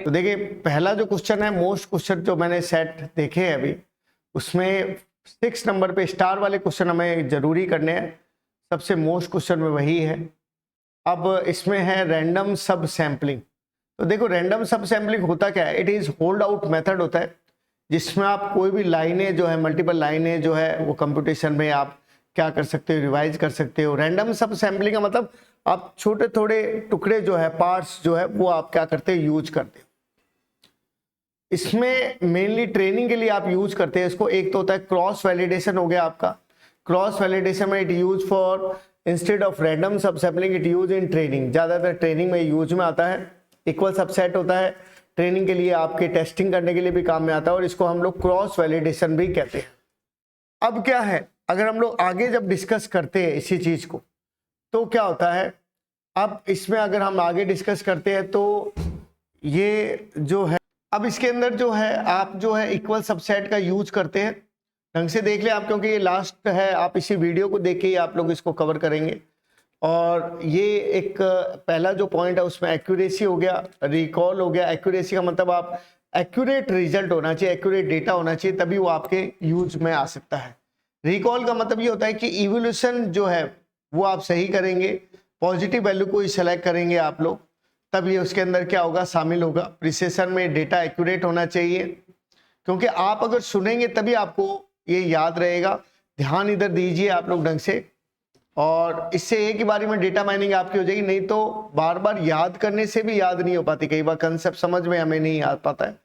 तो देखिए पहला जो क्वेश्चन है, मोस्ट क्वेश्चन जो मैंने सेट देखे हैं अभी, उसमें 6 नंबर पे स्टार वाले क्वेश्चन हमें जरूरी करने हैं। सबसे मोस्ट क्वेश्चन में वही है। अब इसमें है रैंडम सब सैम्पलिंग। तो देखो रैंडम सब सैम्पलिंग होता क्या है, it is hold out method होता है जिसमें आप कोई भी लाइनें जो है, मल्टीपल लाइनें जो है वो कंप्यूटेशन में आप क्या कर सकते हो, रिवाइज कर सकते हो। रैंडम सब सैम्पलिंग का मतलब आप छोटे थोड़े टुकड़े जो है, पार्ट्स जो है वो आप क्या करते हो, यूज करते हो। इसमें मेनली ट्रेनिंग के लिए आप यूज करते हैं इसको। एक तो होता है क्रॉस वैलिडेशन, हो गया आपका क्रॉस वैलिडेशन में it use for instead of random subsampling it use in training. ज्यादातर ट्रेनिंग में यूज में आता है। इक्वल सबसेट होता है ट्रेनिंग के लिए, आपके टेस्टिंग करने के लिए भी काम में आता है और इसको हम लोग क्रॉस वैलिडेशन भी कहते हैं। अब क्या है, अगर हम लोग आगे जब डिस्कस करते हैं इसी चीज को तो क्या होता है, अब इसमें अगर हम आगे डिस्कस करते हैं तो ये जो है, अब इसके अंदर जो है आप जो है इक्वल सबसेट का यूज करते हैं। ढंग से देख ले आप, क्योंकि ये लास्ट है, आप इसी वीडियो को देख के ही आप लोग इसको कवर करेंगे। और ये एक पहला जो पॉइंट है उसमें एक्यूरेसी हो गया, रिकॉल हो गया। एक्यूरेसी का मतलब आप एक्यूरेट रिजल्ट होना चाहिए, एक्यूरेट डेटा होना चाहिए, तभी वो आपके यूज में आ सकता है। रिकॉल का मतलब ये होता है कि इवोल्यूशन जो है वो आप सही करेंगे, पॉजिटिव वैल्यू को ही सेलेक्ट करेंगे आप लोग, तब ये उसके अंदर क्या होगा, शामिल होगा। प्रिसिशन में डेटा एक्यूरेट होना चाहिए, क्योंकि आप अगर सुनेंगे तभी आपको ये याद रहेगा। ध्यान इधर दीजिए आप लोग ढंग से, और इससे एक ही बारी में डेटा माइनिंग आपकी हो जाएगी। नहीं तो बार बार याद करने से भी याद नहीं हो पाती, कई बार कंसेप्ट समझ में हमें नहीं आ पाता है।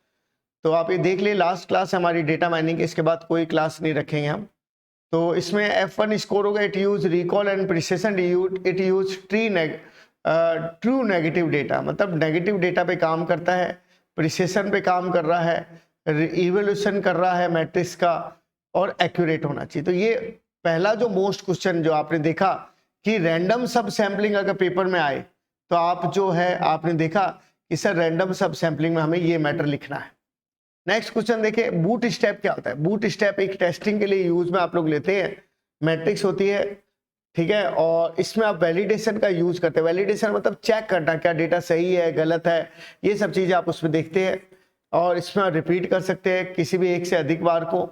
तो आप ये देख ले, लास्ट क्लास है हमारी डेटा माइनिंग, इसके बाद कोई क्लास नहीं रखेंगे हम। तो इसमें F1 स्कोर होगा, it use recall and precision, it use true negative data, मतलब नेगेटिव डेटा पे काम करता है, प्रिसिशन पे काम कर रहा है, इवोल्यूशन कर रहा है मैट्रिक्स का, और एक्यूरेट होना चाहिए। तो ये पहला जो मोस्ट क्वेश्चन जो आपने देखा कि रैंडम सब सैम्पलिंग अगर पेपर में आए तो आप जो है आपने देखा कि सर रैंडम सब सैम्पलिंग में हमें ये मैटर लिखना है। नेक्स्ट क्वेश्चन देखिए, बूट स्टेप क्या होता है। बूट स्टेप एक टेस्टिंग के लिए यूज में आप लोग लेते हैं, मैट्रिक्स होती है, ठीक है, और इसमें आप वैलिडेशन का यूज करते हैं। वैलिडेशन मतलब चेक करना क्या डेटा सही है, गलत है, ये सब चीजें आप उसमें देखते हैं। और इसमें आप रिपीट कर सकते हैं किसी भी एक से अधिक बार को।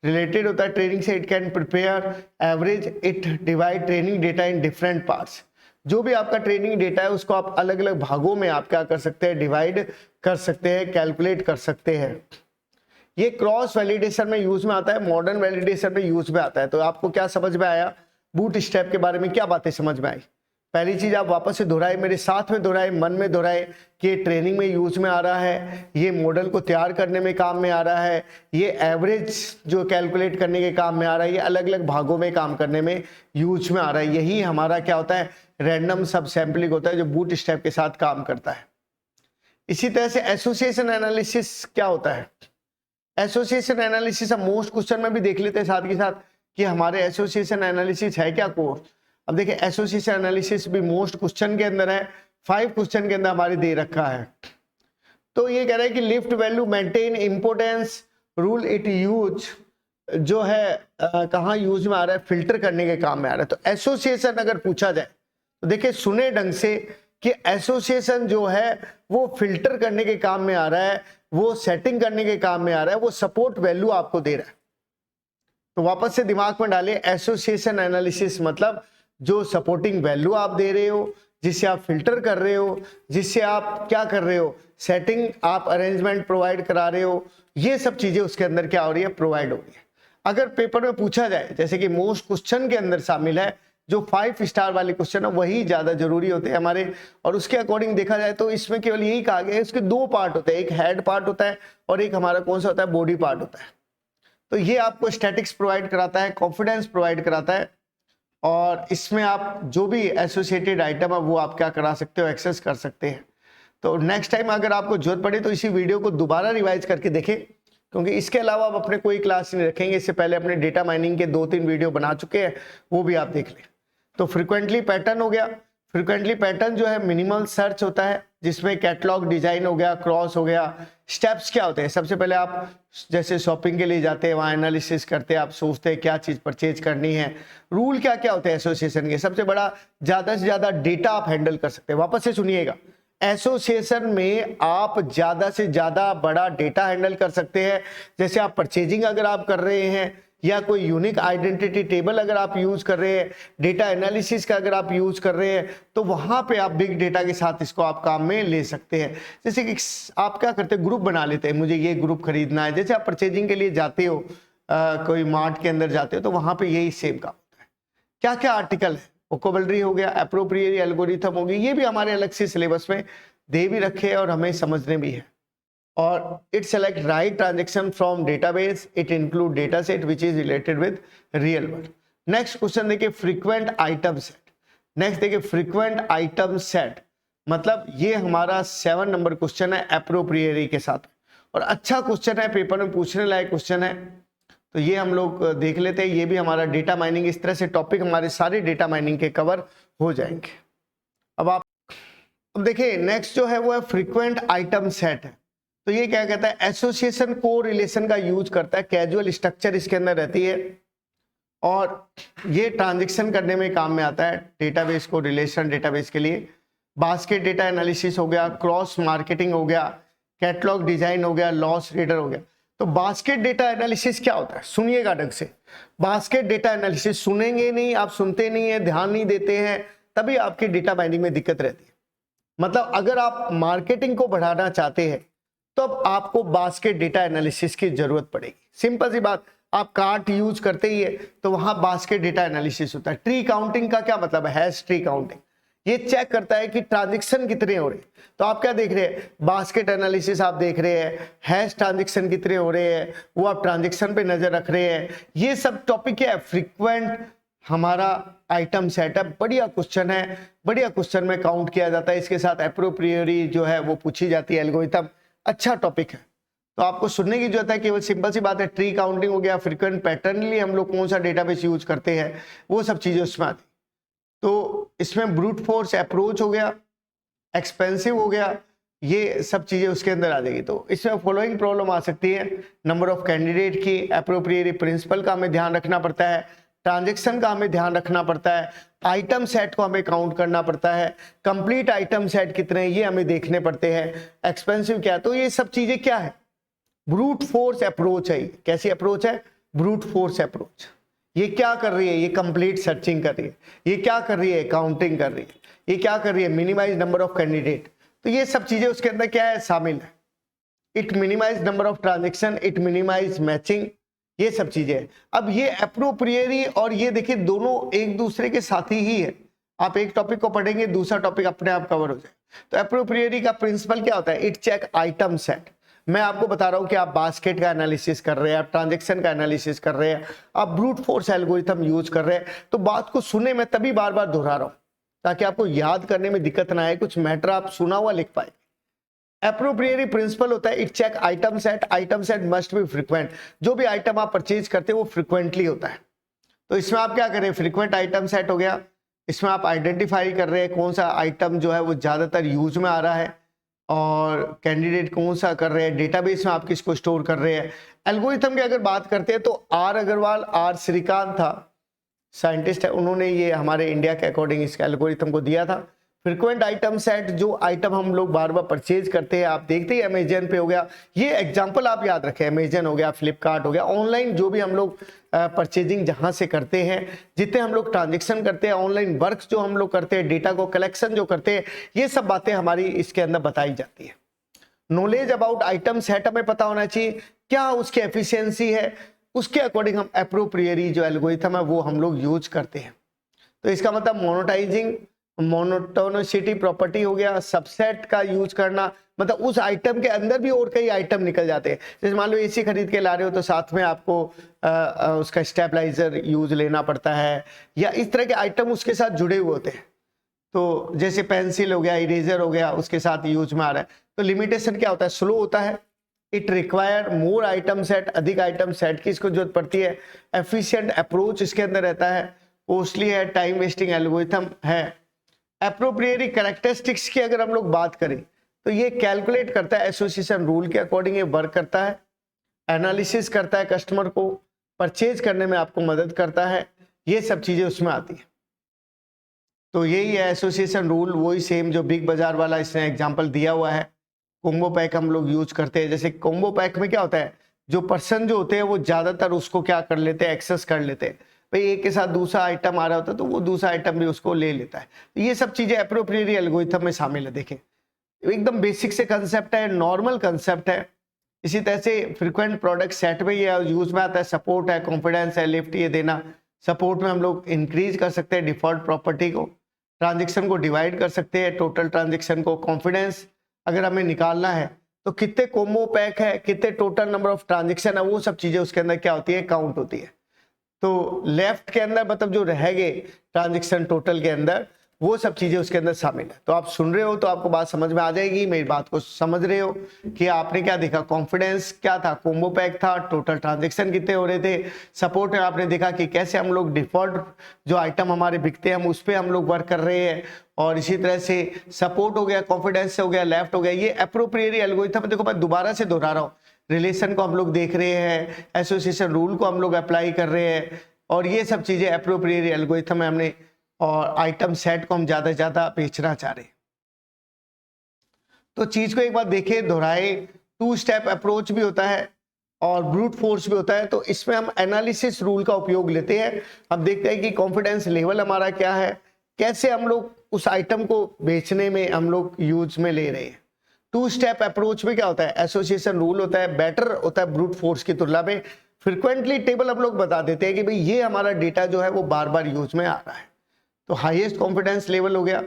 रिलेटेड होता है ट्रेनिंग से, it can prepare average, it divide training data in different parts. जो भी आपका ट्रेनिंग डेटा है उसको आप अलग अलग भागों में आप क्या कर सकते हैं, डिवाइड कर सकते हैं, कैलकुलेट कर सकते हैं। ये क्रॉस वैलिडेशन में यूज में आता है, मॉडर्न वैलिडेशन में यूज में आता है। तो आपको क्या समझ में आया, बूट स्टेप के बारे में क्या बातें समझ में आई। पहली चीज आप वापस से दोहराए, मेरे साथ में दोहराए, मन में दोहराए कि ये ट्रेनिंग में यूज में आ रहा है, ये मॉडल को तैयार करने में काम में आ रहा है, ये एवरेज जो कैलकुलेट करने के काम में आ रहा है, ये अलग अलग भागों में काम करने में यूज में आ रहा है। यही हमारा क्या होता है, रैंडम सब सैम्पलिंग होता है जो बूट स्टेप के साथ काम करता है। इसी तरह से एसोसिएशन एनालिसिस क्या होता है। एसोसिएशन एनालिसिस हम मोस्ट क्वेश्चन में भी देख लेते हैं साथ के साथ कि हमारे एसोसिएशन एनालिसिस है क्या कोर्स। अब देखिए एसोसिएशन एनालिसिस भी मोस्ट क्वेश्चन के अंदर है, 5 क्वेश्चन के अंदर हमारे दे रखा है। तो ये कह रहा है कि lift value maintain importance rule, it use जो है कहाँ यूज में आ रहा है, फिल्टर करने के काम में आ रहा है। तो एसोसिएशन अगर पूछा जाए तो देखिए सुने ढंग से कि एसोसिएशन जो है वो फिल्टर करने के काम में आ रहा है, वो सेटिंग करने के काम में आ रहा है, वो सपोर्ट वैल्यू आपको दे रहा है। तो वापस से दिमाग में डालें, एसोसिएशन एनालिसिस मतलब जो सपोर्टिंग वैल्यू आप दे रहे हो, जिससे आप फिल्टर कर रहे हो, जिससे आप क्या कर रहे हो, सेटिंग आप अरेंजमेंट प्रोवाइड करा रहे हो, ये सब चीजें उसके अंदर क्या हो रही है, प्रोवाइड हो रही है। अगर पेपर में पूछा जाए, जैसे कि मोस्ट क्वेश्चन के अंदर शामिल है, जो 5 स्टार वाले क्वेश्चन है वही ज्यादा जरूरी होते हैं हमारे। और उसके अकॉर्डिंग देखा जाए तो इसमें केवल यही कहा गया है, इसके 2 पार्ट होते हैं, एक हेड पार्ट होता है और एक हमारा कौन सा होता है, बॉडी पार्ट होता है। तो ये आपको स्टैटिक्स प्रोवाइड कराता है, कॉन्फिडेंस प्रोवाइड कराता है, और इसमें आप जो भी एसोसिएटेड आइटम है वो आप क्या करा सकते हो, एक्सेस कर सकते हैं। तो नेक्स्ट टाइम अगर आपको जरूरत पड़े तो इसी वीडियो को दोबारा रिवाइज करके देखें, क्योंकि इसके अलावा आप अपने कोई क्लास नहीं रखेंगे। इससे पहले अपने डेटा माइनिंग के 2-3 वीडियो बना चुके हैं, वो भी आप देख लें। तो फ्रिक्वेंटली पैटर्न हो गया। फ्रिक्वेंटली पैटर्न जो है मिनिमल सर्च होता है, जिसमें कैटलॉग डिजाइन हो गया, क्रॉस हो गया। स्टेप्स क्या होते हैं, सबसे पहले आप जैसे शॉपिंग के लिए जाते हैं, वहाँ एनालिसिस करते हैं, आप सोचते हैं क्या चीज परचेज करनी है। रूल क्या क्या होते हैं एसोसिएशन के, सबसे बड़ा ज्यादा से ज्यादा डेटा आप हैंडल कर सकते हैं। वापस से सुनिएगा, एसोसिएशन में आप ज्यादा से ज्यादा बड़ा डेटा हैंडल कर सकते हैं। जैसे आप परचेजिंग अगर आप कर रहे हैं, या कोई यूनिक आइडेंटिटी टेबल अगर आप यूज कर रहे हैं, डेटा एनालिसिस का अगर आप यूज कर रहे हैं, तो वहां पे आप बिग डेटा के साथ इसको आप काम में ले सकते हैं। जैसे कि आप क्या करते हैं, ग्रुप बना लेते हैं, मुझे ये ग्रुप खरीदना है। जैसे आप परचेजिंग के लिए जाते हो, कोई मार्ट के अंदर जाते हो, तो वहां पे यही सेम काम होता है। क्या क्या आर्टिकल है, वोकैबुलरी हो गया, एप्रोप्रिएट एल्गोरिथम हो गई, ये भी हमारे अलग से सिलेबस में दे भी रखे हैं और हमें समझने भी है। और it select right transaction from database, it include data set which is related with real world. Next question देखिए, फ्रीक्वेंट आइटम सेट। नेक्स्ट देखिए, फ्रीक्वेंट आइटम सेट मतलब ये हमारा 7 नंबर क्वेश्चन है एप्रोप्रिएरी के साथ, और अच्छा क्वेश्चन है, पेपर में पूछने लायक क्वेश्चन है। तो ये हम लोग देख लेते हैं। ये भी हमारा डेटा माइनिंग, इस तरह से टॉपिक हमारे सारे डेटा माइनिंग के कवर हो जाएंगे। अब देखिए नेक्स्ट जो है वो है फ्रीक्वेंट आइटम सेट है। तो ये क्या कहता है, एसोसिएशन को रिलेशन का यूज करता है, कैजुअल स्ट्रक्चर इसके अंदर रहती है, और ये ट्रांजेक्शन करने में काम में आता है डेटाबेस को, रिलेशन डेटाबेस के लिए। बास्केट डेटा एनालिसिस हो गया, क्रॉस मार्केटिंग हो गया, कैटलॉग डिजाइन हो गया, लॉस रीडर हो गया। तो बास्केट डेटा एनालिसिस क्या होता है, सुनिएगा ढंग से। बास्केट डेटा एनालिसिस, सुनेंगे नहीं आप, सुनते नहीं है, ध्यान नहीं देते हैं, तभी आपकी डेटा माइनिंग में दिक्कत रहती है। मतलब अगर आप मार्केटिंग को बढ़ाना चाहते हैं तो अब आपको बास्केट डेटा एनालिसिस की जरूरत पड़ेगी। सिंपल सी बात, आप कार्ट यूज करते ही है तो वहां बास्केट डेटा एनालिसिस होता है। ट्री काउंटिंग का क्या मतलब है, हैश ट्री काउंटिंग, ये चेक करता है कि ट्रांजैक्शन कितने हो रहे हैं। तो आप क्या देख रहे हैं, बास्केट एनालिसिस आप देख रहे हैं, हैश ट्रांजैक्शन कितने हो रहे हैं, वो आप ट्रांजैक्शन पे नजर रख रहे हैं। ये सब टॉपिक क्या है, फ्रीक्वेंट हमारा आइटम सेट है। बढ़िया क्वेश्चन है, बढ़िया क्वेश्चन में काउंट किया जाता है। इसके साथ एप्रोप्रियरी जो है वो पूछी जाती है, एल्गोरिथम, अच्छा टॉपिक है। तो आपको सुनने की जरूरत है, केवल सिंपल सी बात है, ट्री काउंटिंग हो गया, फ्रीक्वेंट पैटर्नली हम लोग कौन सा डेटाबेस यूज करते हैं, वो सब चीजें उसमें आती। तो इसमें ब्रूट फोर्स अप्रोच हो गया, एक्सपेंसिव हो गया, ये सब चीजें उसके अंदर आ जाएगी। तो इसमें फॉलोइंग प्रॉब्लम आ सकती है, नंबर ऑफ कैंडिडेट की, एप्रोप्रिएट प्रिंसिपल का हमें ध्यान रखना पड़ता है, ट्रांजैक्शन का हमें ध्यान रखना पड़ता है, आइटम सेट को हमें काउंट करना पड़ता है, कंप्लीट आइटम सेट कितने हैं ये हमें देखने पड़ते हैं, एक्सपेंसिव क्या है। तो ये सब चीजें क्या है, ब्रूट फोर्स अप्रोच है। कैसी अप्रोच है, ब्रूट फोर्स अप्रोच। ये क्या कर रही है, ये कंप्लीट सर्चिंग कर रही है, ये क्या कर रही है, काउंटिंग कर रही है, ये क्या कर रही है, मिनिमाइज नंबर ऑफ कैंडिडेट। तो ये सब चीजें उसके अंदर क्या है, शामिल है। It minimise number of transaction, it minimise matching, ये सब चीजें। अब ये एप्रोप्रियरी और ये देखिए दोनों एक दूसरे के साथी ही है। आप एक टॉपिक को पढ़ेंगे, दूसरा टॉपिक अपने आप कवर हो जाए। तो एप्रोप्रियरी का प्रिंसिपल क्या होता है, इट चेक आइटम सेट। मैं आपको बता रहा हूं कि आप बास्केट का एनालिसिस कर रहे हैं, आप ट्रांजैक्शन का एनालिसिस कर रहे हैं, आप ब्रूट फोर्स एल्गोरिथम यूज कर रहे हैं। तो बात को सुने, मैं तभी बार बार दोहरा रहा हूं ताकि आपको याद करने में दिक्कत ना आए, कुछ मैटर आप सुना हुआ लिख पाए। एप्रोप्रिएरी प्रिंसिपल होता है, it check item set, item set must be frequent. जो भी आइटम आप परचेज करते हैं वो फ्रीक्वेंटली होता है। तो इसमें आप क्या करें, फ्रीक्वेंट आइटम सेट हो गया, इसमें आप आइडेंटिफाई कर रहे हैं कौन सा आइटम जो है वो ज्यादातर यूज में आ रहा है, और कैंडिडेट कौन सा कर रहे हैं, डेटाबेस में आप किसको स्टोर कर रहे हैं। एल्गोरिथम की अगर बात करते हैं तो आर अग्रवाल, आर श्रीकांत था, साइंटिस्ट है, उन्होंने ये हमारे इंडिया के अकॉर्डिंग इस एल्गोरिथम को दिया था। फ्रीक्वेंट आइटम सेट, जो आइटम हम लोग बार बार परचेज करते हैं, आप देखते हैं अमेजन पे हो गया, ये एग्जांपल आप याद रखें, अमेजन हो गया, फ्लिपकार्ट हो गया, ऑनलाइन जो भी हम लोग परचेजिंग जहां से करते हैं, जितने हम लोग ट्रांजेक्शन करते हैं, ऑनलाइन वर्क जो हम लोग करते हैं, डेटा को कलेक्शन जो करते हैं, ये सब बातें हमारी इसके अंदर बताई जाती है। नॉलेज अबाउट आइटम सेट हमें पता होना चाहिए, क्या उसकी एफिशिएंसी है, उसके अकॉर्डिंग हम एप्रोप्रियरी जो एल्गोरिथम है वो हम लोग यूज करते हैं। तो इसका मतलब मोनोटाइजिंग, मोनोटोनिसिटी प्रॉपर्टी हो गया, सबसेट का यूज करना, मतलब उस आइटम के अंदर भी और कई आइटम निकल जाते हैं। जैसे मान लो एसी खरीद के ला रहे हो तो साथ में आपको उसका स्टेबलाइजर यूज लेना पड़ता है, या इस तरह के आइटम उसके साथ जुड़े हुए होते हैं। तो जैसे पेंसिल हो गया, इरेजर हो गया, उसके साथ यूज में आ रहा है। तो लिमिटेशन क्या होता है, स्लो होता है, it require more item set, अधिक आइटम सेट की इसको जरूरत पड़ती है, एफिशिएंट अप्रोच इसके अंदर रहता है, कॉस्टली है, टाइम वेस्टिंग एल्गोरिथम है। एप्रोप्रिएरी कैरेक्टरिस्टिक्स की अगर हम लोग बात करें तो ये कैलकुलेट करता है, एसोसिएशन रूल के अकॉर्डिंग ये वर्क करता है, एनालिसिस करता है, कस्टमर को परचेज करने में आपको मदद करता है, ये सब चीजें उसमें आती है। तो यही है एसोसिएशन रूल, वही सेम जो बिग बाजार वाला इसने एग्जांपल दिया हुआ है। कॉम्बो पैक हम लोग यूज करते हैं। जैसे कॉम्बो पैक में क्या होता है, जो पर्सन जो होते हैं वो ज्यादातर उसको क्या कर लेते हैं, एक्सेस कर लेते हैं। भाई एक के साथ दूसरा आइटम आ रहा होता है तो वो दूसरा आइटम भी उसको ले लेता है। तो ये सब चीजें एप्रोप्रिएटरी एल्गोरिथम में शामिल है। देखें एकदम बेसिक से कंसेप्ट है, नॉर्मल कंसेप्ट है। इसी तरह से फ्रीक्वेंट प्रोडक्ट सेट में ये यूज में आता है। सपोर्ट है, कॉन्फिडेंस है, लिफ्ट ये देना। सपोर्ट में हम लोग इंक्रीज कर सकते हैं डिफॉल्ट प्रॉपर्टी को, ट्रांजेक्शन को डिवाइड कर सकते हैं, टोटल ट्रांजेक्शन को। कॉन्फिडेंस अगर हमें निकालना है तो कितने कॉम्बो पैक है, कितने टोटल नंबर ऑफ ट्रांजेक्शन है, वो सब चीजें उसके अंदर क्या होती है, काउंट होती है। तो लेफ्ट के अंदर मतलब जो रहेंगे ट्रांजेक्शन टोटल के अंदर, वो सब चीजें उसके अंदर शामिल है। तो आप सुन रहे हो तो आपको बात समझ में आ जाएगी, मेरी बात को समझ रहे हो कि आपने क्या देखा, कॉन्फिडेंस क्या था, कॉम्बो पैक था, टोटल ट्रांजैक्शन कितने हो रहे थे। सपोर्ट में आपने देखा कि कैसे हम लोग डिफॉल्ट जो आइटम हमारे बिकते हैं हम उस पर हम लोग वर्क कर रहे हैं। और इसी तरह से सपोर्ट हो गया, कॉन्फिडेंस हो गया, लेफ्ट हो गया। ये एप्रोप्रिएटरी एल्गोरिथम, देखो मैं दोबारा से दोहरा रहा हूँ, रिलेशन को हम लोग देख रहे हैं, एसोसिएशन रूल को हम लोग अप्लाई कर रहे हैं, और ये सब चीजें एप्रोप्रिएटरी एल्गोरिथम में हमने, और आइटम सेट को हम ज्यादा से ज्यादा बेचना चाह रहे हैं। तो चीज को एक बार देखे, दोहराए। 2 स्टेप अप्रोच भी होता है और ब्रूट फोर्स भी होता है। तो इसमें हम एनालिसिस रूल का उपयोग लेते हैं। हम देखते हैं कि कॉन्फिडेंस लेवल हमारा क्या है, कैसे हम लोग उस आइटम को बेचने में हम लोग यूज में ले रहे हैं। 2 स्टेप अप्रोच में क्या होता है, एसोसिएशन रूल होता है, बेटर होता है ब्रूट फोर्स की तुलना में। फ्रिक्वेंटली टेबल हम लोग बता देते हैं कि भाई ये हमारा डेटा जो है वो बार बार यूज में आ रहा है। तो हाईएस्ट कॉन्फिडेंस लेवल हो गया।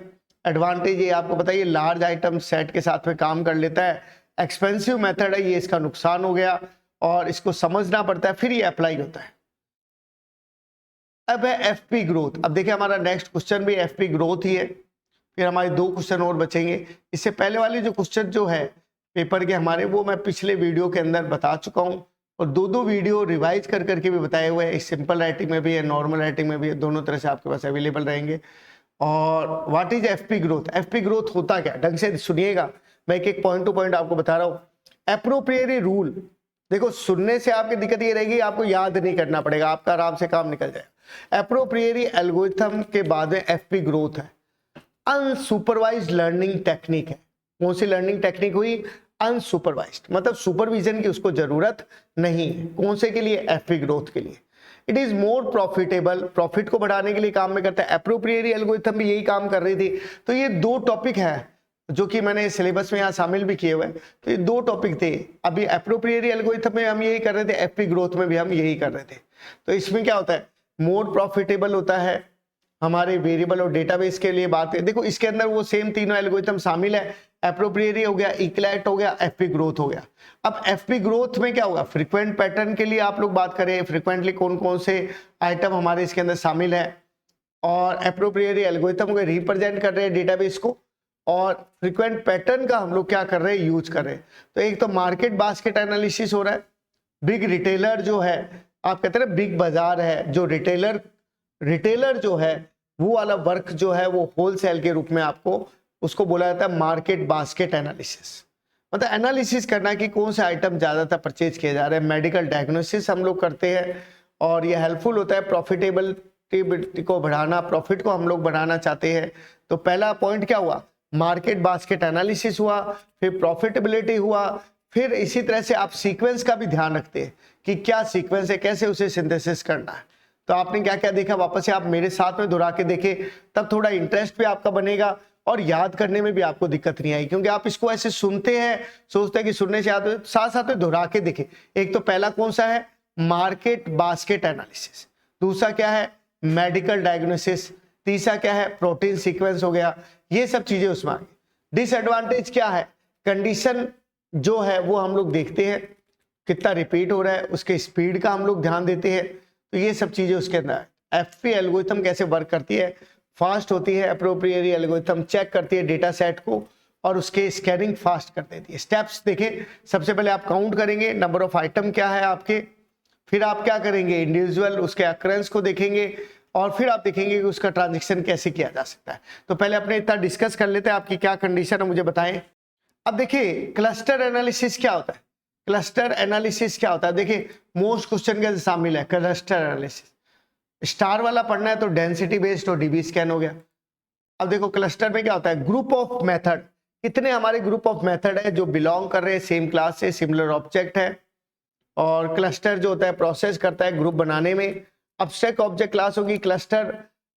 एडवांटेज ये आपको बताइए, लार्ज आइटम सेट के साथ में काम कर लेता है। एक्सपेंसिव मेथड है ये, इसका नुकसान हो गया और इसको समझना पड़ता है, फिर ये अप्लाई होता है। अब है एफपी ग्रोथ। अब देखिए हमारा नेक्स्ट क्वेश्चन भी एफपी ग्रोथ ही है, फिर हमारे 2 क्वेश्चन और बचेंगे। इससे पहले वाले जो क्वेश्चन जो है पेपर के हमारे, वो मैं पिछले वीडियो के अंदर बता चुका हूँ, और 2 वीडियो रिवाइज कर करके भी बताए हुए हैं। सिंपल राइटिंग में भी है, नॉर्मल राइटिंग में भी है, दोनों तरह से आपके पास अवेलेबल रहेंगे। और what is FP growth, FP growth होता क्या, ढंग से सुनिएगा, मैं एक एक पॉइंट टू पॉइंट आपको बता रहा हूँ। एप्रोप्रिएटरी रूल, देखो सुनने से आपकी दिक्कत ये रहेगी, आपको याद नहीं करना पड़ेगा, आपका आराम से काम निकल जाएगा। एप्रोप्रिएटरी एल्गोरिथम के बाद में एफपी ग्रोथ है। अनसुपरवाइज्ड लर्निंग टेक्निक है। कौन सी लर्निंग टेक्निक हुई, अनसुपरवाइज्ड, मतलब सुपरविजन की उसको जरूरत नहीं है। कौन से के लिए, एफपी ग्रोथ के लिए। It is more profitable, profit को बढ़ाने के लिए काम में करता है। एप्रोप्रिएटरी एल्गोरिथम भी यही काम कर रही थी। तो ये 2 टॉपिक है जो कि मैंने सिलेबस में यहाँ शामिल भी किए हुए हैं। तो ये 2 टॉपिक थे। अभी एप्रोप्रिएटरी एल्गोरिथम में हम यही कर रहे थे, एफपी ग्रोथ में भी हम यही कर रहे थे। तो इसमें क्या होता है, मोर प्रॉफिटेबल होता है हमारे वेरिएबल और डेटाबेस के लिए बात है। देखो इसके अंदर वो सेम तीनों एल्गोरिथम शामिल है। एप्रोप्रिएटरी हो गया, इक्लेट हो गया, एफपी ग्रोथ हो गया। अब एफपी ग्रोथ में क्या होगा, फ्रीक्वेंट पैटर्न के लिए आप लोग बात करें, फ्रीक्वेंटली कौन कौन से आइटम हमारे इसके अंदर शामिल है, और एप्रोप्रिएटरी एल्गोरिथम को रिप्रेजेंट कर रहे हैं डेटाबेस को, और फ्रीक्वेंट पैटर्न का हम लोग क्या कर रहे हैं, यूज कर रहे हैं। तो एक तो मार्केट बास्केट एनालिसिस हो रहा है। बिग रिटेलर जो है, आप कहते हैं ना बिग बाजार है, जो रिटेलर जो है वो वाला वर्क जो है वो होलसेल के रूप में आपको उसको बोला जाता है मार्केट बास्केट एनालिसिस। मतलब एनालिसिस करना कि कौन से आइटम ज्यादातर परचेज किए जा रहे हैं। मेडिकल डायग्नोसिस हम लोग करते हैं, और ये हेल्पफुल होता है प्रॉफिटेबिलिटी को बढ़ाना, प्रॉफिट को हम लोग बढ़ाना चाहते हैं। तो पहला पॉइंट क्या हुआ, मार्केट बास्केट एनालिसिस हुआ, फिर प्रॉफिटेबिलिटी हुआ, फिर इसी तरह से आप सीक्वेंस का भी ध्यान रखते हैं कि क्या सीक्वेंस है, कैसे उसे सिंथेसिस करना है। तो आपने क्या क्या देखा, वापस से आप मेरे साथ में दोहरा के देखे, तब थोड़ा इंटरेस्ट भी आपका बनेगा और याद करने में भी आपको दिक्कत नहीं आई। क्योंकि आप इसको ऐसे सुनते हैं, सोचते हैं कि सुनने से याद हो, साथ साथ में दोहरा के देखे। एक तो पहला कौन सा है, मार्केट बास्केट एनालिसिस। दूसरा क्या है, मेडिकल डायग्नोसिस। तीसरा क्या है, प्रोटीन सीक्वेंस हो गया। ये सब चीजें उसमें आ गई। डिसएडवांटेज क्या है, कंडीशन जो है वो हम लोग देखते हैं, कितना रिपीट हो रहा है, उसके स्पीड का हम लोग ध्यान देते हैं। तो ये सब चीजें उसके अंदर है। एफपी एल्गोरिथम कैसे वर्क करती है, फास्ट होती है। एप्रोप्रिएटरी एल्गोरिथम चेक करती है डेटा सेट को और उसके स्कैनिंग फास्ट कर देती है। स्टेप्स देखें, सबसे पहले आप काउंट करेंगे नंबर ऑफ आइटम क्या है आपके, फिर आप क्या करेंगे, इंडिविजुअल उसके अक्रेंस को देखेंगे, और फिर आप देखेंगे कि उसका ट्रांजेक्शन कैसे किया जा सकता है। तो पहले अपने इतना डिस्कस कर लेते हैं, आपकी क्या कंडीशन है मुझे बताएं। अब देखिए क्लस्टर एनालिसिस क्या होता है, क्लस्टर एनालिसिस क्या होता है। देखिए मोस्ट क्वेश्चन के शामिल है क्लस्टर एनालिसिस। स्टार वाला पढ़ना है तो डेंसिटी बेस्ड और डीबी स्कैन हो गया। अब देखो क्लस्टर में क्या होता है, ग्रुप ऑफ मेथड, कितने हमारे ग्रुप ऑफ मेथड है जो बिलोंग कर रहे हैं सेम क्लास से, सिमिलर ऑब्जेक्ट है। और क्लस्टर जो होता है प्रोसेस करता है ग्रुप बनाने में। अब्स्ट्रैक्ट ऑब्जेक्ट क्लास होगी क्लस्टर,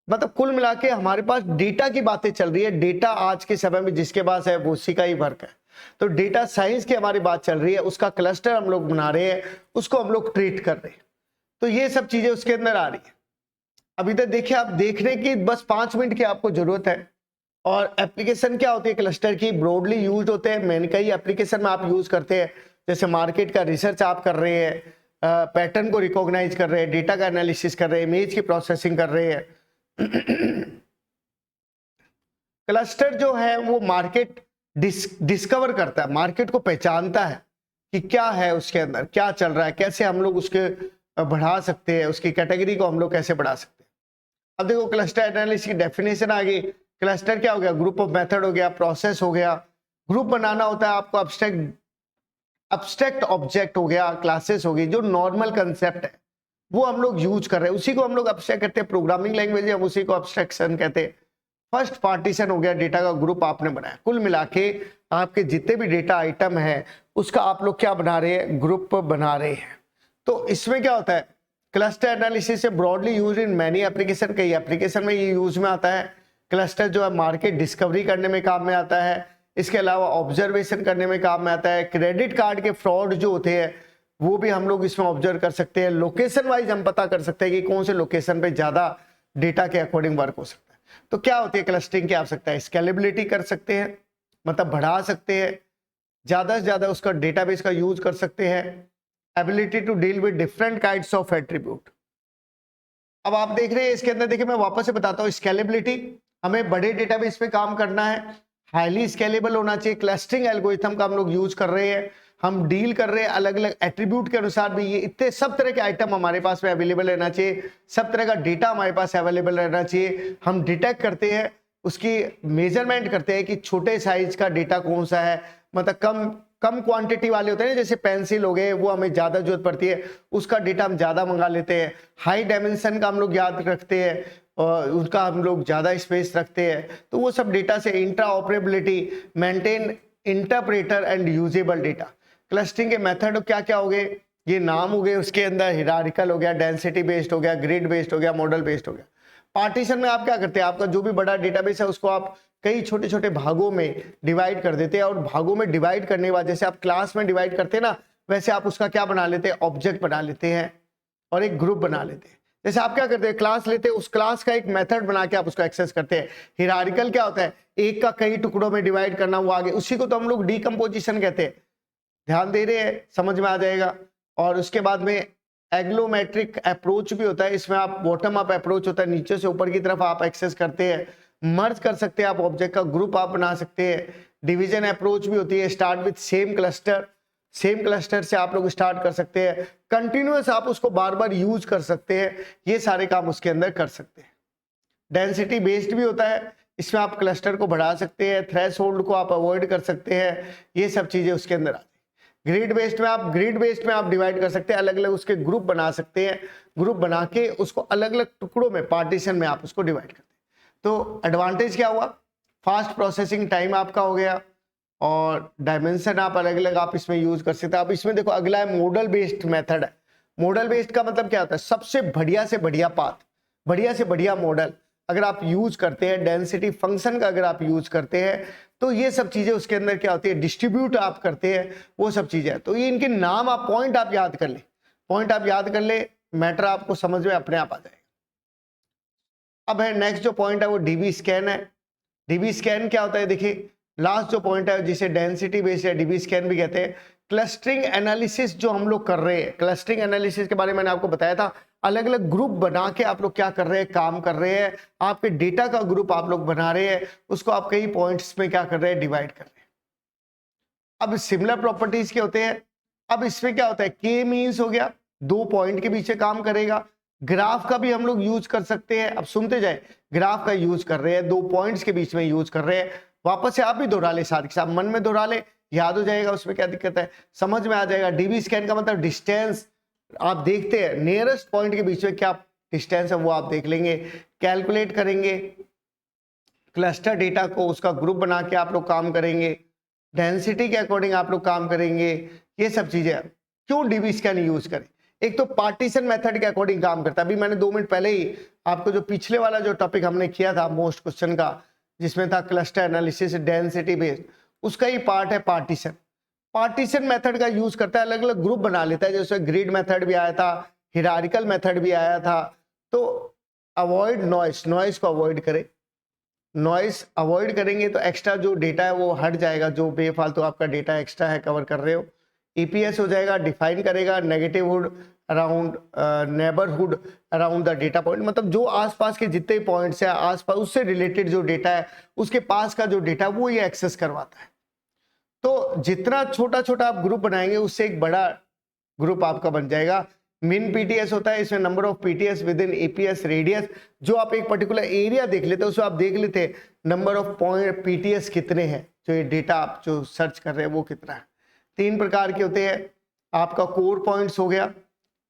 मतलब कुल मिला के हमारे पास डेटा की बातें चल रही है। डेटा आज के समय में जिसके पास है वो उसी का ही वर्क है। तो डेटा साइंस की हमारी बात चल रही है, उसका क्लस्टर हम लोग बना रहे हैं, उसको हम लोग ट्रीट कर रहे हैं। तो ये सब चीजें उसके अंदर आ रही है। अभी तक देखिए, आप देखने की बस 5 मिनट की आपको जरूरत है। और एप्लीकेशन क्या होती है क्लस्टर की, ब्रॉडली यूज होते हैं, मैंने कई एप्लीकेशन में आप यूज करते हैं। जैसे मार्केट का रिसर्च आप कर रहे हैं, पैटर्न को रिकॉग्नाइज कर रहे हैं, डेटा का एनालिसिस कर रहे हैं, इमेज की प्रोसेसिंग कर रहे हैं। क्लस्टर जो है वो मार्केट डिस्कवर करता है, मार्केट को पहचानता है कि क्या है उसके अंदर, क्या चल रहा है, कैसे हम लोग उसके बढ़ा सकते हैं, उसकी कैटेगरी को हम लोग कैसे बढ़ा सकते हैं। अब देखो क्लस्टर एनालिसिस की डेफिनेशन आ गई। क्लस्टर क्या हो गया, ग्रुप ऑफ मेथड हो गया, प्रोसेस हो गया। ग्रुप बनाना होता है आपको, अब्स्ट्रैक्ट ऑब्जेक्ट हो गया, क्लासेस हो गई, जो नॉर्मल कंसेप्ट है वो हम लोग यूज कर रहे हैं, उसी को हम लोग अब्स्ट्रैक्ट कहते हैं। प्रोग्रामिंग लैंग्वेज है, हम उसी को अब्स्ट्रैक्शन कहते हैं। फर्स्ट पार्टीशन हो गया, डेटा का ग्रुप आपने बनाया। कुल मिला के आपके जितने भी डेटा आइटम है उसका आप लोग क्या बना रहे हैं, ग्रुप बना रहे हैं। तो इसमें क्या होता है, क्लस्टर एनालिसिस से broadly use in many application, कई एप्लीकेशन में ये यूज में आता है। क्लस्टर जो है मार्केट डिस्कवरी करने में काम में आता है, इसके अलावा ऑब्जर्वेशन करने में काम में आता है। क्रेडिट कार्ड के फ्रॉड जो होते हैं वो भी हम लोग इसमें ऑब्जर्व कर सकते हैं। लोकेशन वाइज हम पता कर सकते हैं कि कौन से लोकेशन पे ज्यादा डेटा के अकॉर्डिंग वर्क हो सकता है। तो क्या होती है क्लस्टरिंग की आवश्यकता है, स्केलेबिलिटी कर सकते हैं, मतलब बढ़ा सकते हैं, ज्यादा से ज्यादा उसका डेटाबेस का यूज कर सकते हैं। Ability to deal with different kinds of attribute. अब आप देख रहे हैं इसके अंदर, देखिए मैं वापस से बताता हूँ, स्केलेबिलिटी, हमें बड़े डेटाबेस पे काम करना है, हाईली स्केलेबल होना चाहिए। क्लस्टरिंग एल्गोरिथम का हम लोग यूज कर रहे हैं, हम डील कर रहे हैं अलग अलग एट्रीब्यूट के अनुसार भी। ये इतने सब तरह के आइटम हमारे पास में अवेलेबल रहना चाहिए, सब तरह का डेटा हमारे पास अवेलेबल रहना चाहिए। हम डिटेक्ट करते हैं, उसकी मेजरमेंट करते हैं कि छोटे साइज का डेटा कौन सा है, मतलब कम क्वांटिटी वाले होते हैं, जैसे पेंसिल हो गए, वो हमें ज्यादा जरूरत पड़ती है, उसका डेटा हम ज्यादा मंगा लेते हैं। हाई डायमेंशन का हम लोग याद रखते हैं और उसका हम लोग ज्यादा स्पेस रखते हैं। तो वो सब डेटा से intra operability, maintain interpreter and usable data. Clustering के मेथड क्या क्या हो गए, ये नाम हो गए, उसके अंदर हिरारिकल हो गया, डेंसिटी बेस्ड हो गया, ग्रिड बेस्ड हो गया, मॉडल बेस्ड हो गया। पार्टीशन में आप क्या करते हैं, आपका जो भी बड़ा डेटाबेस है उसको आप कई छोटे छोटे भागों में डिवाइड कर देते हैं। और भागों में डिवाइड करने के बाद जैसे आप क्लास में डिवाइड करते हैं ना, वैसे आप उसका क्या बना लेते हैं, ऑब्जेक्ट बना लेते हैं और एक ग्रुप बना लेते हैं। जैसे आप क्या करते हैं, क्लास लेते हैं, उस क्लास का एक मेथड बना के आप उसको एक्सेस करते हैं। हिरारिकल क्या होता है, एक का कई टुकड़ों में डिवाइड करना, वो आगे, उसी को तो हम लोग डीकम्पोजिशन कहते हैं। ध्यान दे रहे हैं, समझ में आ जाएगा। और उसके बाद में एग्लोमेट्रिक अप्रोच भी होता है, इसमें आप बॉटम अप अप्रोच होता है, नीचे से ऊपर की तरफ आप एक्सेस करते हैं, मर्ज कर सकते हैं आप, ऑब्जेक्ट का ग्रुप आप बना सकते हैं। डिवीजन अप्रोच भी होती है, start with same cluster, same cluster से आप लोग स्टार्ट कर सकते हैं, कंटिन्यूअस आप उसको बार बार यूज कर सकते हैं, ये सारे काम उसके अंदर कर सकते हैं। डेंसिटी बेस्ड भी होता है, इसमें आप क्लस्टर को बढ़ा सकते हैं, थ्रेशोल्ड को आप अवॉइड कर सकते हैं, ये सब चीजें उसके अंदर आती है। ग्रिड बेस्ड में आप डिवाइड कर सकते हैं, अलग अलग उसके ग्रुप बना सकते हैं, ग्रुप बना के उसको अलग अलग टुकड़ों में, पार्टीशन में आप उसको डिवाइड करते हैं। तो एडवांटेज क्या हुआ, फास्ट प्रोसेसिंग टाइम आपका हो गया, और डायमेंशन आप अलग अलग आप इसमें यूज कर सकते हैं। अब इसमें देखो अगला है मॉडल बेस्ड मेथड है। मॉडल बेस्ड का मतलब क्या होता है, सबसे बढ़िया से बढ़िया पाथ, बढ़िया से बढ़िया मॉडल अगर आप यूज करते हैं, डेंसिटी फंक्शन का अगर आप यूज करते हैं, तो ये सब चीजें उसके अंदर क्या होती है, डिस्ट्रीब्यूट आप करते हैं, वो सब चीजें। तो ये इनके नाम आप पॉइंट आप याद कर ले, पॉइंट आप याद कर ले, मैटर आपको समझ में अपने आप आ जाएगा। अब है नेक्स्ट जो पॉइंट है वो डीबी स्कैन है। डीबी स्कैन क्या होता है, देखिए लास्ट जो पॉइंट है जिसे डेंसिटी बेस्ड या डीबी स्कैन भी कहते हैं। क्लस्टरिंग एनालिसिस जो हम लोग कर रहे हैं, क्लस्टरिंग एनालिसिस के बारे में मैंने आपको बताया था, अलग अलग ग्रुप बना के आप लोग क्या कर रहे हैं, काम कर रहे हैं, आपके डेटा का ग्रुप आप लोग बना रहे हैं, उसको आप कई पॉइंट्स में क्या कर रहे हैं, डिवाइड कर रहे हैं। अब सिमिलर प्रॉपर्टीज के होते हैं। अब इसमें क्या होता है, के मीन्स हो गया, 2 पॉइंट के पीछे काम करेगा। ग्राफ का भी हम लोग यूज कर सकते हैं, अब सुनते जाए, ग्राफ का यूज कर रहे हैं, 2 पॉइंट्स के बीच में यूज कर रहे हैं। वापस से आप भी दोहरा ले, साथ के साथ मन में दोहरा ले, याद हो जाएगा, उसमें क्या दिक्कत है, समझ में आ जाएगा। डीबी स्कैन का मतलब डिस्टेंस, आप देखते हैं नियरेस्ट पॉइंट के बीच में क्या डिस्टेंस है वो आप देख लेंगे, कैलकुलेट करेंगे, क्लस्टर डेटा को उसका ग्रुप बना के आप लोग काम करेंगे, डेंसिटी के अकॉर्डिंग आप लोग काम करेंगे, ये सब चीजें। क्यों डीबी स्कैन यूज करें? एक तो पार्टीशन मेथड के अकॉर्डिंग काम करता है। अभी मैंने 2 मिनट पहले ही आपको जो पिछले वाला जो टॉपिक हमने किया था मोस्ट क्वेश्चन का, जिसमें था क्लस्टर एनालिसिस डेंसिटी बेस्ड, उसका ही पार्ट है पार्टीशन। पार्टीशन मेथड का यूज करता है, अलग अलग ग्रुप बना लेता है, जैसे ग्रिड मेथड भी आया था, हिरारिकल मेथड भी आया था। तो अवॉइड नॉइस, नॉइस को अवॉइड करें। नॉइस अवॉइड करेंगे तो एक्स्ट्रा जो डेटा है वो हट जाएगा, जो बेफालतू आपका डेटा एक्स्ट्रा है कवर कर रहे हो। ईपीएस हो जाएगा, डिफाइन करेगा negativehood around neighbourhood around the data point, मतलब जो आसपास के जितने पॉइंट्स है आसपास उससे रिलेटेड जो डेटा है उसके पास का जो डेटा वो ये एक्सेस करवाता है। तो जितना छोटा छोटा आप ग्रुप बनाएंगे उससे एक बड़ा ग्रुप आपका बन जाएगा। मिन पीटीएस होता है, इसमें number of PTS with in APS radius. जो आप एक पर्टिकुलर एरिया देख लेते हो उसमें आप देख लेते नंबर ऑफ पॉइंट पीटीएस कितने हैं, जो ये डेटा आप जो सर्च कर रहे हैं वो कितना है। 3 प्रकार के होते हैं, आपका कोर पॉइंट्स हो गया,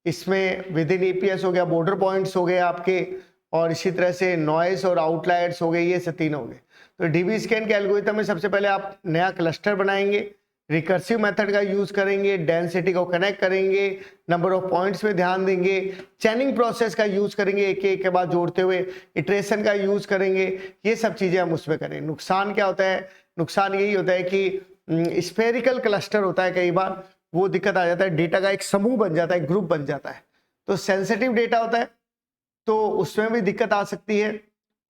इसमें विद इन एपीएस हो गया, बॉर्डर पॉइंट्स हो गए आपके, और इसी तरह से नॉइस और आउटलायर्स हो गए, ये से 3 हो गए। तो डीबी स्कैन के एल्गोरिथम में सबसे पहले आप नया क्लस्टर बनाएंगे, रिकर्सिव मेथड का यूज करेंगे, डेंसिटी को कनेक्ट करेंगे, नंबर ऑफ पॉइंट्स में ध्यान देंगे, चैनिंग प्रोसेस का यूज करेंगे, एक एक के बाद जोड़ते हुए इटरेशन का यूज करेंगे, ये सब चीजें हम उसमें करें। नुकसान क्या होता है? नुकसान यही होता है कि स्फेरिकल क्लस्टर होता है, कई बार वो दिक्कत आ जाता है, डेटा का एक समूह बन जाता है, ग्रुप बन जाता है, तो सेंसिटिव डेटा होता है तो उसमें भी दिक्कत आ सकती है।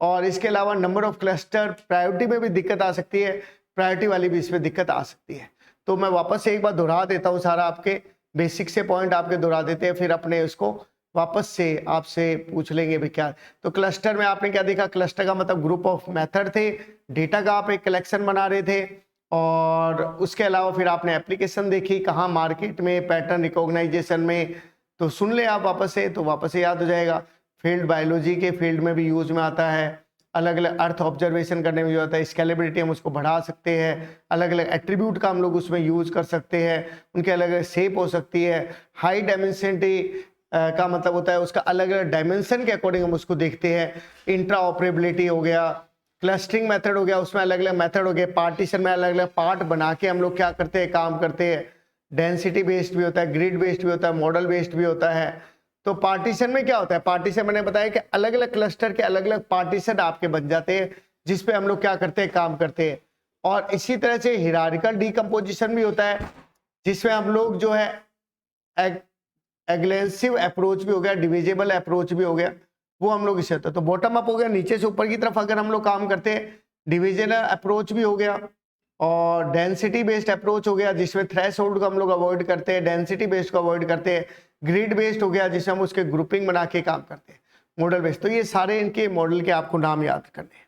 और इसके अलावा नंबर ऑफ क्लस्टर प्रायोरिटी में भी दिक्कत आ सकती है, प्रायोरिटी वाली भी इसमें दिक्कत आ सकती है। तो मैं वापस से एक बार दोहरा देता हूँ, सारा आपके बेसिक से पॉइंट आपके दोहरा देते हैं, फिर अपने उसको वापस से आपसे पूछ लेंगे भी क्या। तो क्लस्टर में आपने क्या देखा? क्लस्टर का मतलब ग्रुप ऑफ मेथड थे, डेटा का आप एक कलेक्शन बना रहे थे, और उसके अलावा फिर आपने एप्लीकेशन देखी कहाँ, मार्केट में, पैटर्न रिकॉग्नाइजेशन में। तो सुन ले आप वापस से, तो वापस से याद हो जाएगा। फील्ड बायोलॉजी के फील्ड में भी यूज में आता है, अलग अलग अर्थ ऑब्जर्वेशन करने में जो आता है, स्केलेबिलिटी हम उसको बढ़ा सकते हैं, अलग अलग एट्रीब्यूट का हम लोग उसमें यूज कर सकते हैं, उनके अलग अलग शेप हो सकती है। हाई डायमेंसिटी का मतलब होता है उसका अलग अलग डायमेंशन के अकॉर्डिंग हम उसको देखते हैं। इंट्रा ऑपरेबिलिटी हो गया, क्लस्टरिंग मेथड हो गया, उसमें अलग अलग मेथड हो गए, पार्टीशन में अलग अलग पार्ट बना के हम लोग क्या करते हैं, काम करते हैं। डेंसिटी बेस्ड भी होता है, ग्रिड बेस्ड भी होता है, मॉडल बेस्ड भी होता है। तो पार्टीशन में क्या होता है? पार्टीशन मैंने बताया कि अलग अलग क्लस्टर के अलग अलग पार्टीशन आपके बन जाते हैं, जिसपे हम लोग क्या करते हैं, काम करते हैं। और इसी तरह से हिरारिकल डीकम्पोजिशन भी होता है, जिसमें हम लोग जो है एग्लेंसिव अप्रोच भी हो गया, डिविजिबल अप्रोच भी हो गया, वो हम लोग इसे होता है। तो बॉटम अप हो गया, नीचे से ऊपर की तरफ अगर हम लोग काम करते हैं, डिविजनल अप्रोच भी हो गया, और डेंसिटी बेस्ड अप्रोच हो गया, जिसमें थ्रेशोल्ड को हम लोग अवॉइड करते हैं, डेंसिटी बेस्ड को अवॉइड करते हैं। ग्रिड बेस्ड हो गया, जिसमें हम उसके ग्रुपिंग बना के काम करते हैं। मॉडल बेस्ड, तो ये सारे इनके मॉडल के आपको नाम याद करने हैं।